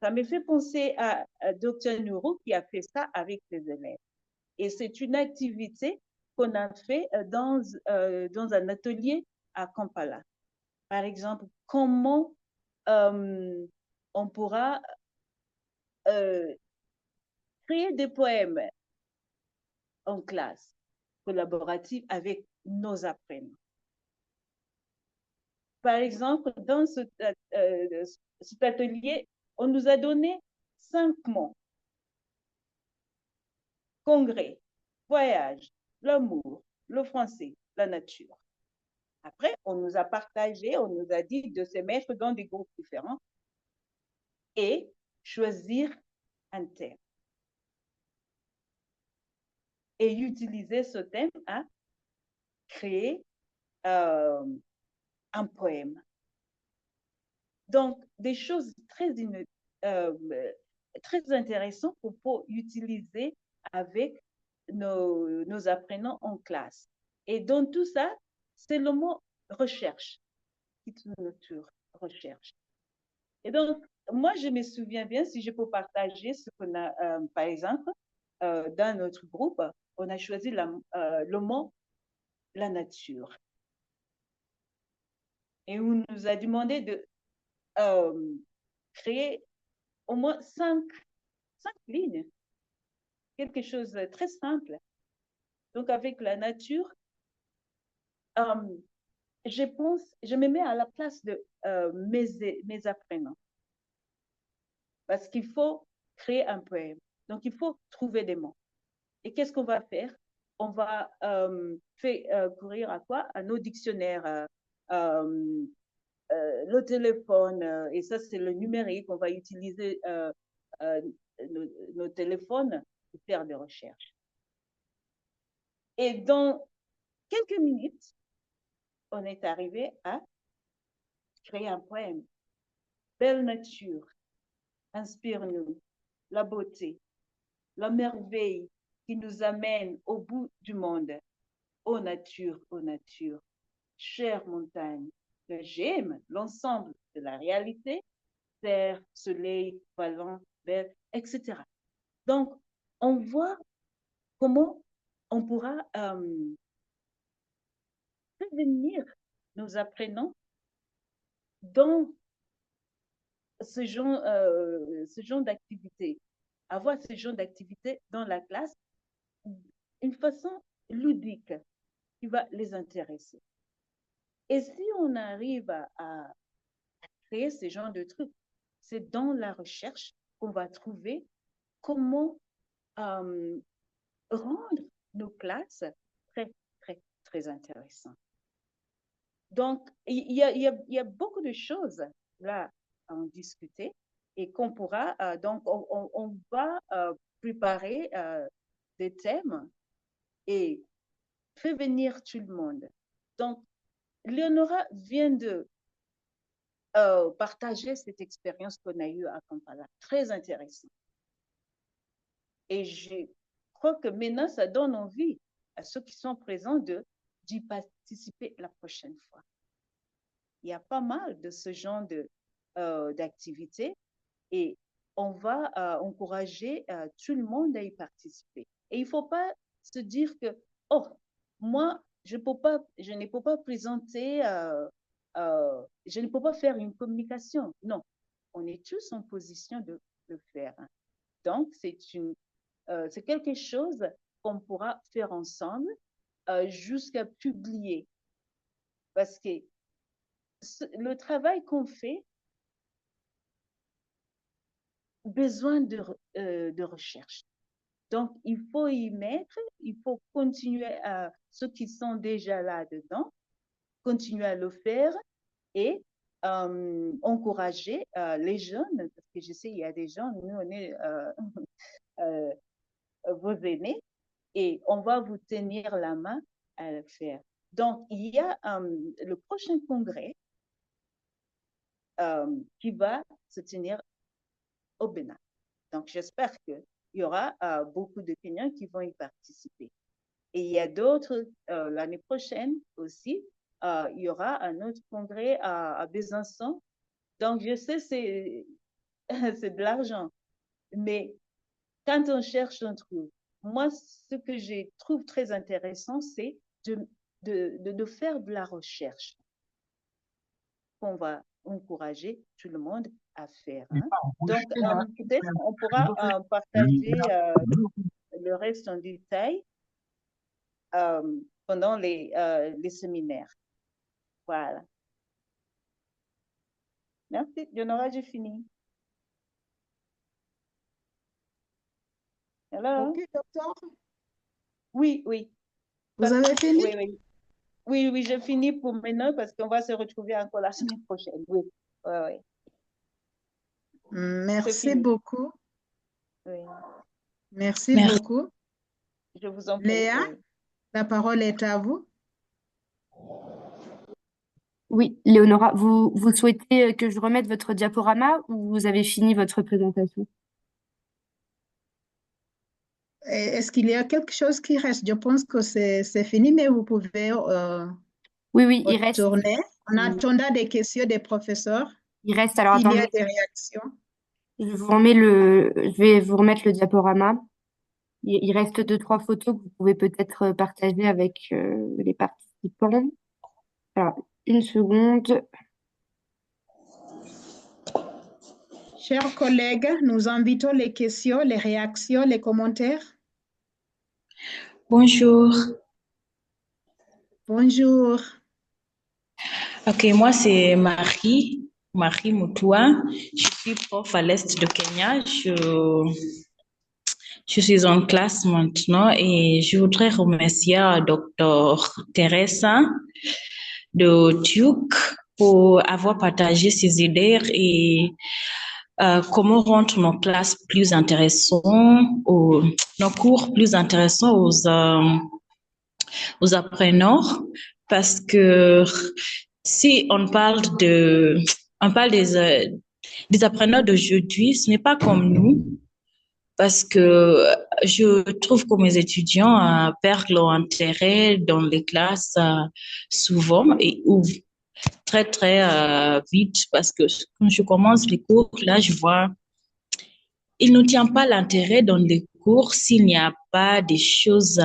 E: ça me fait penser à Dr. Nourou qui a fait ça avec les élèves. Et c'est une activité qu'on a fait dans un atelier à Kampala. Par exemple, comment on pourra créer des poèmes en classe collaborative avec nos apprenants. Par exemple, dans cet atelier, on nous a donné 5 mots. Congrès, voyage, l'amour, le français, la nature. Après, on nous a partagé, on nous a dit de se mettre dans des groupes différents et choisir un thème. Et utiliser ce thème à créer un poème. Donc, des choses très intéressantes qu'on peut utiliser avec nos apprenants en classe. Et dans tout ça, c'est le mot recherche qui tourne autour, recherche. Et donc, moi, je me souviens bien, si je peux partager ce qu'on a, par exemple, dans notre groupe, on a choisi le mot la nature. Et on nous a demandé de créer au moins 5 lignes, quelque chose de très simple. Donc, avec la nature, je me mets à la place de mes apprenants. Parce qu'il faut créer un poème. Donc, il faut trouver des mots. Et qu'est-ce qu'on va faire? On va faire courir à quoi? À nos dictionnaires, le téléphone, et ça, c'est le numérique. On va utiliser nos téléphones pour faire des recherches. Et dans quelques minutes, on est arrivé à créer un poème. Belle nature, inspire-nous, la beauté, la merveille qui nous amène au bout du monde. Ô nature, chère montagne, que j'aime l'ensemble de la réalité, terre, soleil, vallon, belle, etc. Donc, on voit comment on pourra prévenir nos apprenants dans ce genre d'activité, avoir ce genre d'activité dans la classe d'une façon ludique. qui va les intéresser. Et si on arrive à créer ce genre de trucs, c'est dans la recherche qu'on va trouver comment rendre nos classes très, très, très intéressantes. Donc, il y a beaucoup de choses là à en discuter et qu'on pourra, donc, on va préparer des thèmes et faire venir tout le monde. Donc, Léonora vient de partager cette expérience qu'on a eue à Kampala, très intéressante. Et je crois que maintenant, ça donne envie à ceux qui sont présents d'y participer la prochaine fois. Il y a pas mal de ce genre d'activités et on va encourager tout le monde à y participer. Et il ne faut pas se dire que, oh, moi, je ne peux pas présenter, je ne peux pas faire une communication. Non, on est tous en position de le faire. Donc, c'est quelque chose qu'on pourra faire ensemble jusqu'à publier. Parce que le travail qu'on fait besoin de recherche. Donc, il faut y mettre, il faut continuer à ceux qui sont déjà là-dedans, continuer à le faire et encourager les jeunes, parce que je sais, il y a des gens, nous, on est vos aînés, et on va vous tenir la main à le faire. Donc, il y a le prochain congrès qui va se tenir au Bénin. Donc, j'espère qu'il y aura beaucoup de Kenyans qui vont y participer. Et il y a d'autres, l'année prochaine aussi, il y aura un autre congrès à Besançon. Donc, je sais, c'est de l'argent. Mais quand on cherche, on trouve. Moi, ce que je trouve très intéressant, c'est de faire de la recherche qu'on va encourager tout le monde à faire. Hein. Donc, peut-être on pourra partager le reste en détail pendant les séminaires. Voilà. Merci. Léonora, j'ai fini. Hello?
A: Ok, docteur.
E: Oui, oui.
A: Vous avez fini?
E: Oui, oui. Oui, oui, j'ai fini pour maintenant parce qu'on va se retrouver encore la semaine prochaine. Oui, oui, oui.
A: Merci beaucoup.
E: Oui.
A: Merci beaucoup.
E: Je vous en prie.
A: Léa,
E: oui.
A: La parole est à vous.
B: Oui, Léonora, vous souhaitez que je remette votre diaporama ou vous avez fini votre présentation?
A: Est-ce qu'il y a quelque chose qui reste? Je pense que c'est fini, mais vous pouvez
B: Oui, il reste.
A: retourner en attendant des questions des professeurs.
B: Il reste, alors
A: S'il y
B: attendez,
A: a des réactions.
B: je vais vous remettre le diaporama. Il reste 2-3 photos que vous pouvez peut-être partager avec les participants. Alors, une seconde.
A: Chers collègues, nous invitons les questions, les réactions, les commentaires.
F: Bonjour.
A: Bonjour.
F: Ok, moi c'est Marie Mutua. Je suis prof à l'Est de Kenya. Je suis en classe maintenant et je voudrais remercier Dr. Teresa de Duke pour avoir partagé ses idées et comment rendre nos classes plus intéressantes, nos cours plus intéressants aux apprenants, parce que si on parle des apprenants d'aujourd'hui, ce n'est pas comme nous, parce que je trouve que mes étudiants perdent leur intérêt dans les classes souvent ou très, très vite, parce que quand je commence les cours, là, je vois, il ne tient pas l'intérêt dans les cours s'il n'y a pas des choses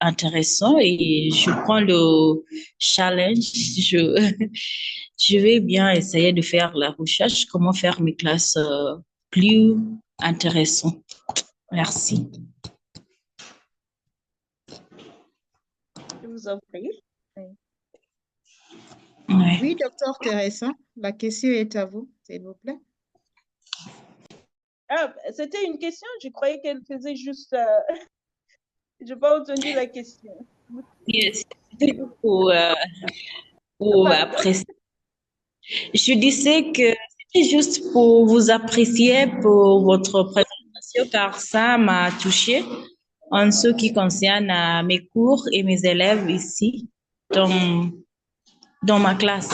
F: intéressantes et je prends le challenge. Je vais bien essayer de faire la recherche, comment faire mes classes plus intéressantes. Merci.
A: Je
E: vous en prie.
A: Oui, docteur Teresa, la question est à vous, s'il vous plaît.
E: Ah, c'était une question, je croyais qu'elle faisait juste... je n'ai pas entendu la question.
F: C'était pour apprécier. Je disais que c'était juste pour vous apprécier pour votre présentation, car ça m'a touchée en ce qui concerne mes cours et mes élèves ici dans ma classe.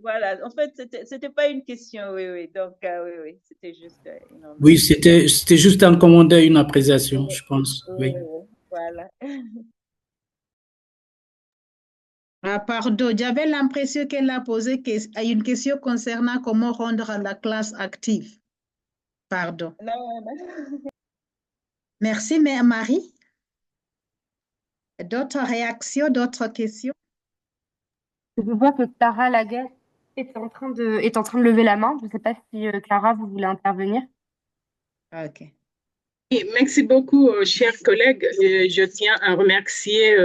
E: Voilà, en fait, c'était pas une question, oui. Donc, oui, c'était juste une...
C: Oui, c'était juste un commentaire, une appréciation, je pense. Oui.
E: Voilà.
A: Ah, pardon, j'avais l'impression qu'elle a posé une question concernant comment rendre la classe active. Pardon.
E: Non.
A: Merci, Mère Marie. D'autres réactions, d'autres questions?
B: Je vois que Clara Laguerre est en train de lever la main. Je ne sais pas si Clara, vous voulez intervenir.
A: OK.
D: Merci beaucoup, chers collègues. Je tiens à remercier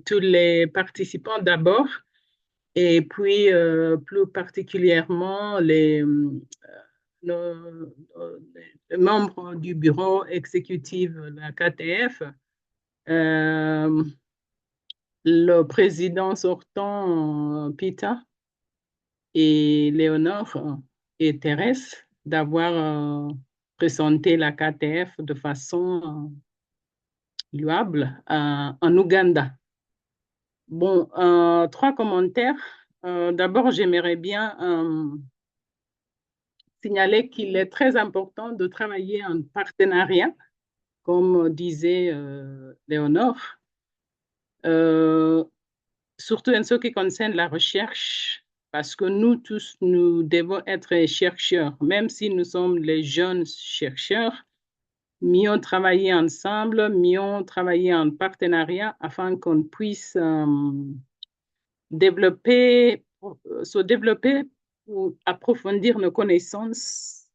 D: tous les participants d'abord, et puis plus particulièrement les membres du bureau exécutif de la KTF, le président sortant, Peter, et Léonore et Thérèse, d'avoir présenté la KTF de façon louable en Ouganda. Bon, 3 commentaires. D'abord, j'aimerais bien signaler qu'il est très important de travailler en partenariat, comme disait Léonore, surtout en ce qui concerne la recherche, parce que nous tous, nous devons être chercheurs, même si nous sommes les jeunes chercheurs. Mieux travailler ensemble, mieux travailler en partenariat afin qu'on puisse se développer ou approfondir nos connaissances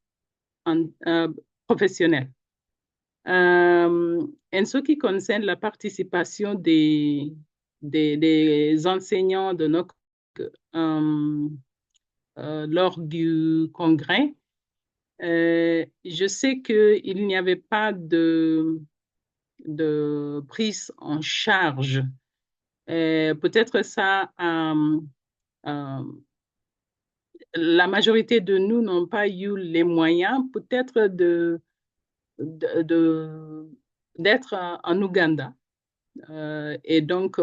D: professionnelles. En ce qui concerne la participation des enseignants de notre, lors du congrès, je sais qu'il n'y avait pas de prise en charge. Peut-être ça, la majorité de nous n'ont pas eu les moyens peut-être d'être en Ouganda. Et donc,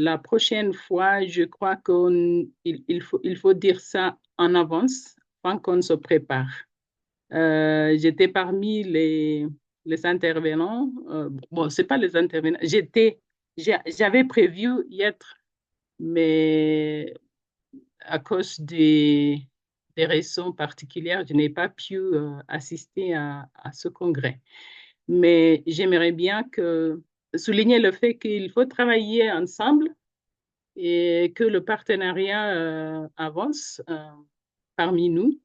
D: la prochaine fois, je crois qu'il faut dire ça en avance, afin qu'on se prépare. J'étais parmi les intervenants. Bon, c'est pas les intervenants. J'avais prévu y être, mais à cause des raisons particulières, je n'ai pas pu assister à ce congrès. Mais j'aimerais bien souligner le fait qu'il faut travailler ensemble et que le partenariat avance parmi nous,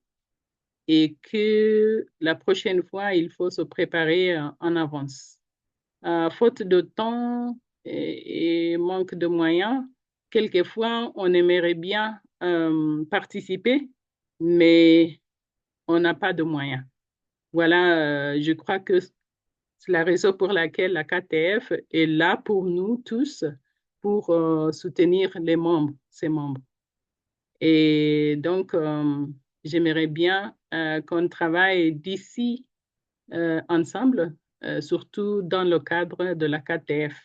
D: et que la prochaine fois, il faut se préparer en avance. Faute de temps et manque de moyens, quelquefois, on aimerait bien participer, mais on n'a pas de moyens. Voilà, je crois que c'est la raison pour laquelle la KTF est là pour nous tous, pour soutenir ses membres. Et donc, j'aimerais bien qu'on travaille d'ici ensemble, surtout dans le cadre de la KTF.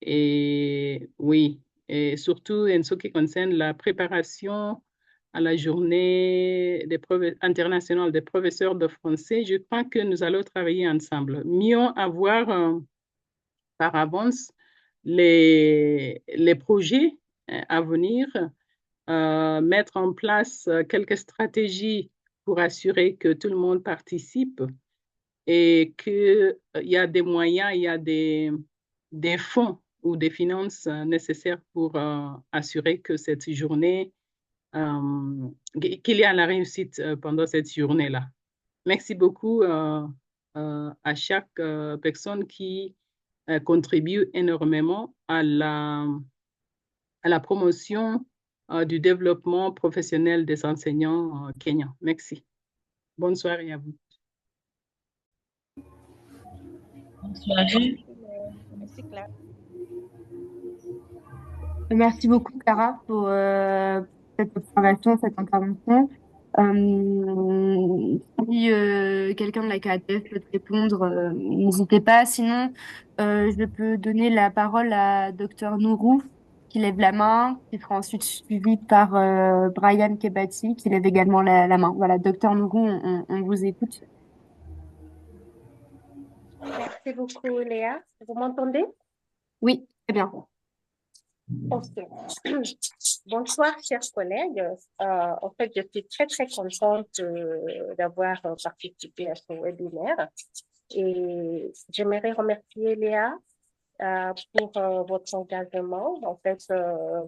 D: Et oui, et surtout en ce qui concerne la préparation à la journée internationale des professeurs de français, je crois que nous allons travailler ensemble. Mieux avoir par avance les projets à venir, mettre en place quelques stratégies pour assurer que tout le monde participe et qu'il y a des moyens, il y a des fonds ou des finances nécessaires pour assurer que cette journée, qu'il y a la réussite pendant cette journée-là. Merci beaucoup à chaque personne qui contribue énormément à la promotion du développement professionnel des enseignants kenyans. Merci. Bonne soirée à vous.
F: Bonne soirée.
E: Merci, Claire.
B: Merci beaucoup, Clara, pour cette observation, cette intervention. Si quelqu'un de la KATF peut répondre, n'hésitez pas. Sinon, je peux donner la parole à Dr Nourou, qui lève la main, qui sera ensuite suivi par Brian Kebati, qui lève également la main. Voilà, Dr Nourou, on vous écoute.
G: Merci beaucoup, Léa. Vous m'entendez?
B: Oui, très bien.
G: Ok. Bonsoir, chers collègues. En fait, je suis très, très contente d'avoir participé à ce webinaire. Et j'aimerais remercier Léa pour votre engagement. En fait,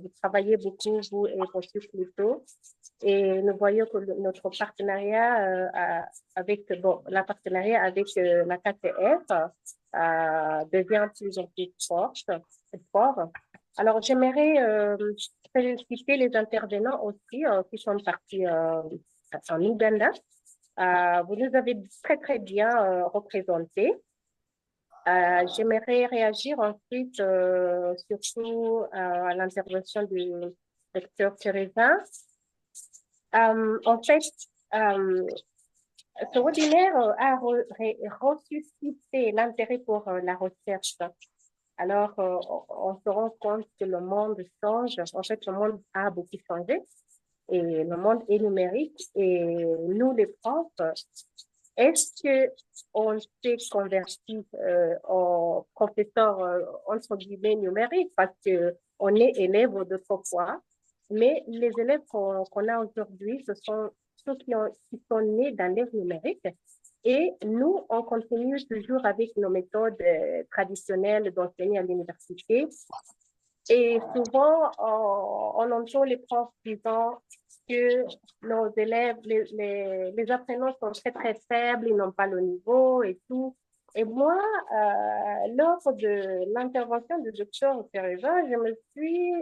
G: vous travaillez beaucoup, vous et vos plutôt. Et nous voyons que notre partenariat la partenariat avec la KTF devient de plus en plus fort. Alors, j'aimerais féliciter les intervenants aussi qui sont partis en Ouganda. Vous nous avez très, très bien représentés. J'aimerais réagir ensuite surtout à l'intervention du docteur Teresa. En fait, ce webinaire a ressuscité l'intérêt pour la recherche. Alors, on se rend compte que le monde change. En fait, le monde a beaucoup changé et le monde est numérique. Et nous, les profs, est-ce qu'on s'est converti en professeur, entre guillemets, numérique parce qu'on est élève d'autrefois, mais les élèves qu'on a aujourd'hui, ce sont ceux qui sont nés dans l'ère numérique. Et nous, on continue toujours avec nos méthodes traditionnelles d'enseigner à l'université. Et souvent, on entend les profs disant que nos élèves, les apprenants sont très, très faibles, ils n'ont pas le niveau et tout. Et moi, lors de l'intervention du docteur Teresa, je me suis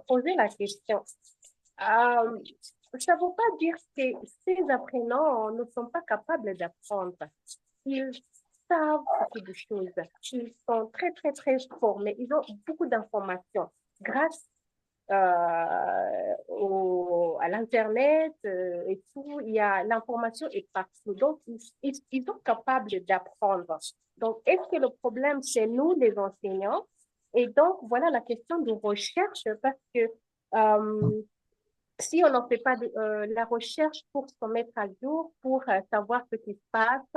G: posé la question. Ça ne veut pas dire que ces apprenants ne sont pas capables d'apprendre. Ils savent beaucoup de choses. Ils sont très, très, très formés. Ils ont beaucoup d'informations. Grâce à l'Internet et tout, l'information est partout. Donc, ils sont capables d'apprendre. Donc, est-ce que le problème, c'est nous, les enseignants? Et donc, voilà la question de recherche parce que si on n'en fait pas la recherche pour se mettre à jour, pour savoir ce qui se passe,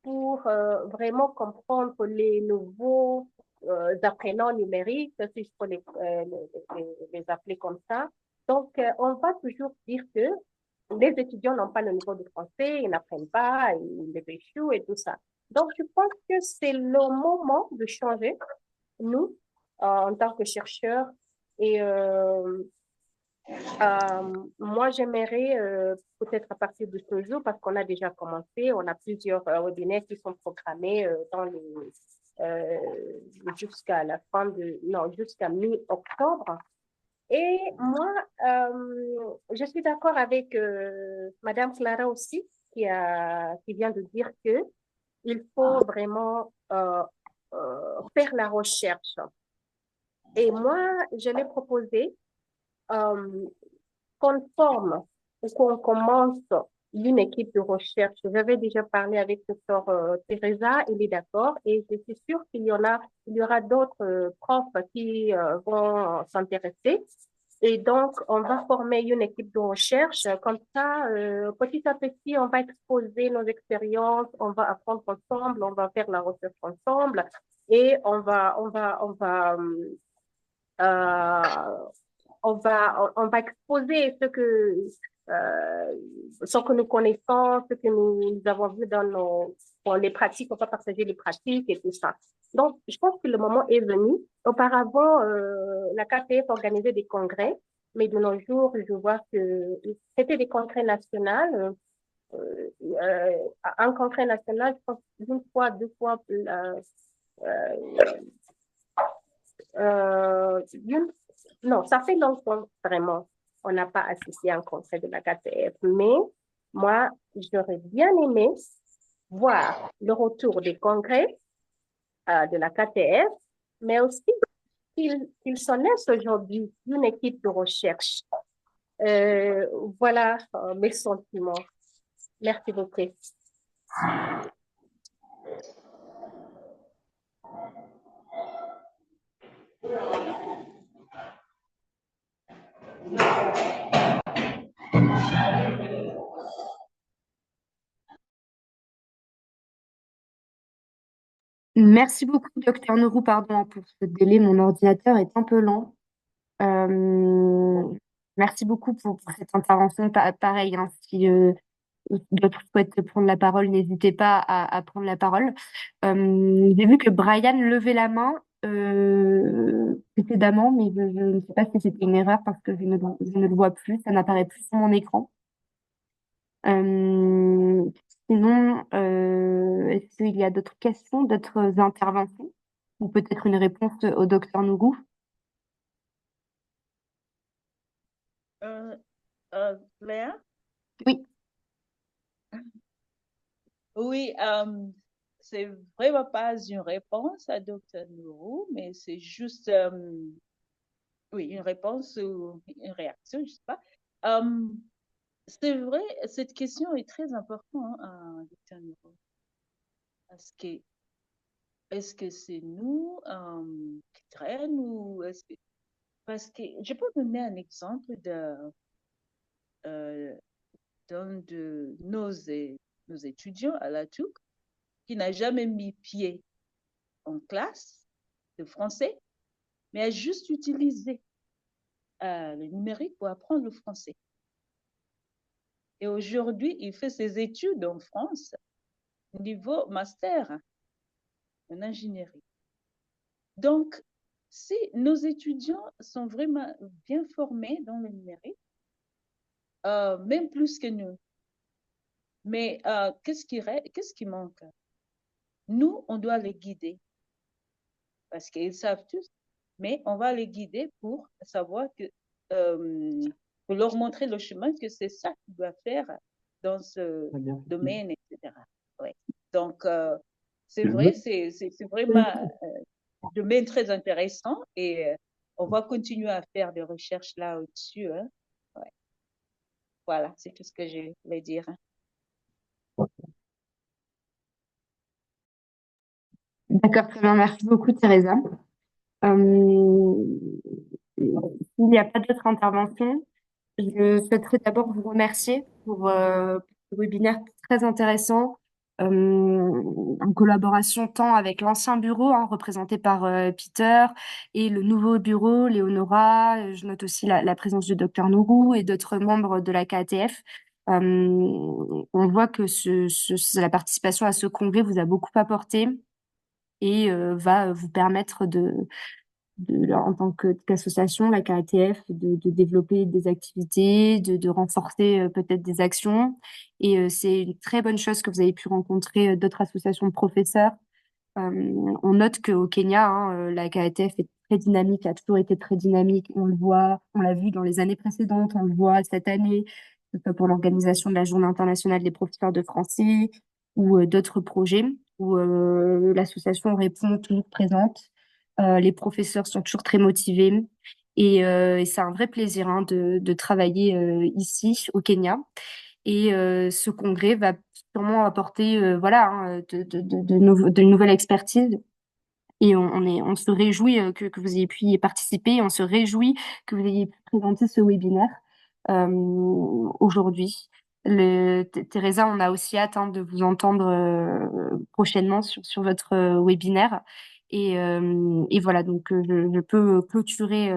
G: pour vraiment comprendre les nouveaux apprenants numériques, si je peux les appeler comme ça. Donc, on va toujours dire que les étudiants n'ont pas le niveau de français, ils n'apprennent pas, ils échouent et tout ça. Donc, je pense que c'est le moment de changer, nous, en tant que chercheurs. Et moi, j'aimerais peut-être à partir de ce jour, parce qu'on a déjà commencé, on a plusieurs webinaires qui sont programmés jusqu'à la jusqu'à mi-octobre. Et moi, je suis d'accord avec Madame Clara aussi, qui vient de dire que il faut vraiment faire la recherche. Et moi, je l'ai proposé qu'on forme ou qu'on commence une équipe de recherche. J'avais déjà parlé avec le docteur Teresa, il est d'accord, et je suis sûre qu'il y aura d'autres profs qui vont s'intéresser. Et donc, on va former une équipe de recherche. Comme ça, petit à petit, on va exposer nos expériences, on va apprendre ensemble, on va faire la recherche ensemble, et on va exposer ce que nous connaissons, ce que nous avons vu dans les pratiques, on va partager les pratiques et tout ça. Donc, je pense que le moment est venu. Auparavant, la KTF organisait des congrès, mais de nos jours, je vois que c'était des congrès nationaux un congrès national, je pense, une fois, deux fois, non, ça fait longtemps vraiment. On n'a pas assisté à un congrès de la KTF, mais moi, j'aurais bien aimé voir le retour des congrès de la KTF, mais aussi qu'il s'en laisse aujourd'hui une équipe de recherche. Voilà mes sentiments. Merci beaucoup.
B: Merci beaucoup, docteur Nourou, pardon pour ce délai, mon ordinateur est un peu lent. Merci beaucoup pour cette intervention. Pareil, hein, si d'autres souhaitent prendre la parole, n'hésitez pas à prendre la parole. J'ai vu que Brian levait la main précédemment, mais je ne sais pas si c'était une erreur parce que je ne le vois plus, ça n'apparaît plus sur mon écran. Sinon, est-ce qu'il y a d'autres questions, d'autres interventions ou peut-être une réponse au docteur Nourou?
E: Claire?
B: Oui.
E: Oui, c'est vraiment pas une réponse à Dr. Nourou, mais c'est juste oui, une réponse ou une réaction, je sais pas. C'est vrai, cette question est très importante hein, Dr. Nourou. Parce que est-ce que c'est nous qui traînent ou est-ce que parce que je peux donner un exemple d'un de nos étudiants à la TUC qui n'a jamais mis pied en classe de français, mais a juste utilisé le numérique pour apprendre le français. Et aujourd'hui, il fait ses études en France, niveau master en ingénierie. Donc, si nos étudiants sont vraiment bien formés dans le numérique, même plus que nous, mais qu'est-ce qui manque? Nous, on doit les guider parce qu'ils savent tous, mais on va les guider pour savoir pour leur montrer le chemin que c'est ça qu'ils doivent faire dans ce domaine, etc. Ouais. Donc, c'est vrai, c'est vraiment un domaine très intéressant et on va continuer à faire des recherches là au-dessus. Hein. Ouais. Voilà, c'est tout ce que je voulais dire.
B: D'accord, très bien. Merci beaucoup, Teresa. S'il n'y a pas d'autres interventions, je souhaiterais d'abord vous remercier pour ce webinaire très intéressant, en collaboration tant avec l'ancien bureau hein, représenté par Peter et le nouveau bureau, Léonora. Je note aussi la présence du docteur Nourou et d'autres membres de la KATF. On voit que la participation à ce congrès vous a beaucoup apporté et va vous permettre en tant qu'association, la KATF, de développer des activités, de renforcer peut-être des actions. Et c'est une très bonne chose que vous avez pu rencontrer d'autres associations de professeurs. On note qu'au Kenya, hein, la KATF est très dynamique, a toujours été très dynamique. On le voit, on l'a vu dans les années précédentes, on le voit cette année, que ce soit pour l'organisation de la Journée internationale des professeurs de français ou d'autres projets où l'association répond toujours présente. Les professeurs sont toujours très motivés et c'est un vrai plaisir hein, de travailler ici au Kenya. Et ce congrès va sûrement apporter voilà hein, de nouvelles expertises. Et on se réjouit que vous ayez pu y participer. On se réjouit que vous ayez pu présenter ce webinaire aujourd'hui. Teresa, on a aussi hâte hein, de vous entendre prochainement sur votre webinaire. Et voilà, donc je peux clôturer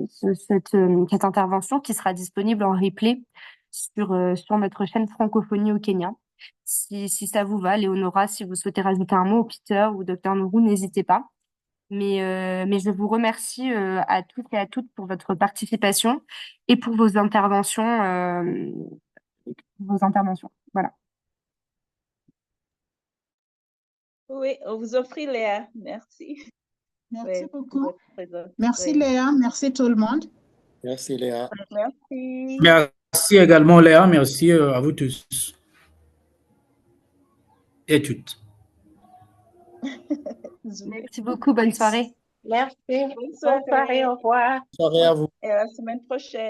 B: cette intervention qui sera disponible en replay sur notre chaîne Francophonie au Kenya. Si ça vous va, Léonora, si vous souhaitez rajouter un mot, Peter ou Docteur Nourou, n'hésitez pas. Mais je vous remercie à toutes et à toutes pour votre participation et pour vos interventions vos interventions. Voilà.
E: Oui, on vous en prie, Léa. Merci.
A: Merci
E: pour
A: beaucoup.
E: votre présence.
A: Merci
E: Oui.
A: Léa, merci tout le monde.
H: Merci Léa.
E: Merci.
C: Merci également, Léa. Merci à vous tous et toutes.
E: Zoomé.
B: Merci beaucoup. Bonne soirée.
G: Merci.
E: Bonne
G: Bonne soirée. Au revoir.
H: Bonne soirée à vous.
E: Et à la semaine prochaine.